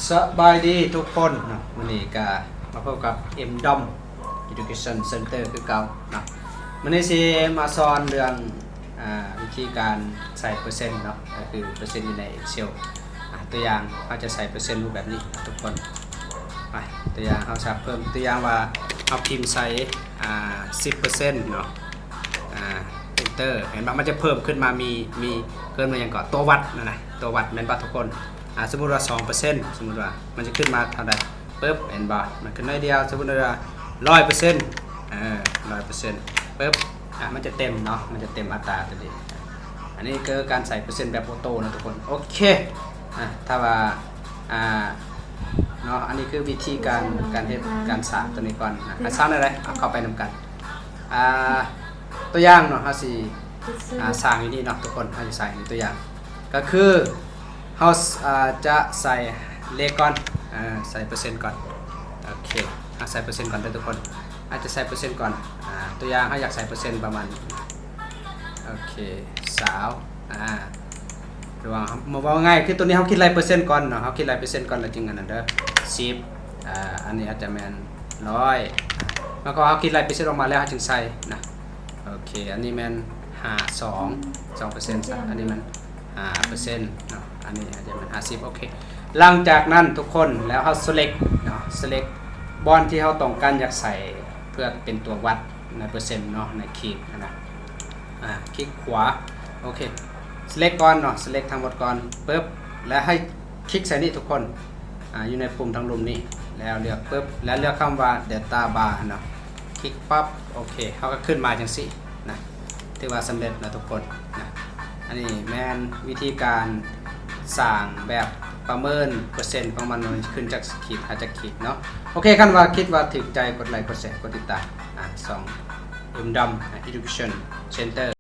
สบายดีทุกคนเนาะวันนี้ก็มาพบกับ M Dom Education Center คือเก่าเนาะวันนี้สิมาสอนเรื่องวิธีการใส่เปอร์เซ็นต์เนาะก็คือเปอร์เซ็นต์อยู่ใน Excel ตัวอย่างเราจะใส่เปอร์เซ็นต์รูปแบบนี้ทุกคนไปตัวอย่างเราจะเพิ่มตัวอย่างว่าเอาพิมพ์ใส่10% เนาะEnter เห็นป่ะมันจะเพิ่มขึ้นมามีเพิ่มมาอย่างก่อนตัววัดนะตัววัดแม่นป่ะทุกคนสมมุติว่า 2% สมมุติว่ามันจะขึ้นมาเท่าใดปึ๊บเห็นป่ะมันขึ้นน้อยเดียวสมมุติว่า 100% 100%ปึ๊บมันจะเต็มเนาะมันจะเต็มอัตราตัวนี้อันนี้คือการใส่เปอร์เซ็นต์แบบออโต้นะทุกคนโอเคถ้าว่าเนาะอันนี้คือวิธีการเฮ็ดการสร้างตัวนี้ก่อนสร้างอะไรเข้าไปนำกันตัวอย่างเนาะเฮาสิสร้างอยู่นี่เนาะทุกคนเฮาสิใส่ในตัวอย่างก็คือเฮาจะใส่เลขก่อนใส่เปอร์เซ็นต์ก่อนโอเคใส่เปอร์เซ็นต์ก่อนทุกคนอาจจะใส่เปอร์เซ็นต์ก่อนตัวอย่างเฮาอยากใส่เปอร์เซ็นต์ประมาณโอเคสาวระวังมาว่าง่ายคือตัวนี้เฮาคิดรายเปอร์เซ็นต์ก่อนเนาะเฮาคิดรายเปอร์เซ็นต์ก่อนแล้วจึงอันนั้นเด้อ10อันนี้อาจจะแม่น100แล้วก็เฮาคิดรายเปอร์เซ็นต์ออกมาแล้วเฮาจึงใส่นะโอเคอันนี้แม่น2% อันนี้มัน5%เนาะอันนี้อาจจะเป็น50โอเคหลังจากนั้นทุกคนแล้วเฮา select เนาะ select บอนที่เฮาต้องการอยากใส่เพื่อเป็นตัววัดในเปอร์เซ็นต์เนาะในขีดนะคลิกขวาโอเค select ก่อนเนาะ select ทั้งหมดก่อนปึ๊บแล้วให้คลิกใส่นี่ทุกคนอยู่ในปุ่มทางลุ่มนี้แล้วเลือกปึ๊บแล้วเลือกคำว่า data bar เนาะคลิกปั๊บโอเคเฮาก็ขึ้นมาจังซี่นะถือว่าสำเร็จนะทุกคนนะอันนี้แม่นวิธีการสร้างแบบประเมินเปอร์เซ็นต์ของมันขึ้นจากขีดหาจากขีดเนาะโอเคคันว่าคิดว่าถึกใจกดไลค์กดแชร์กดติดตาม2 M Dom Education Center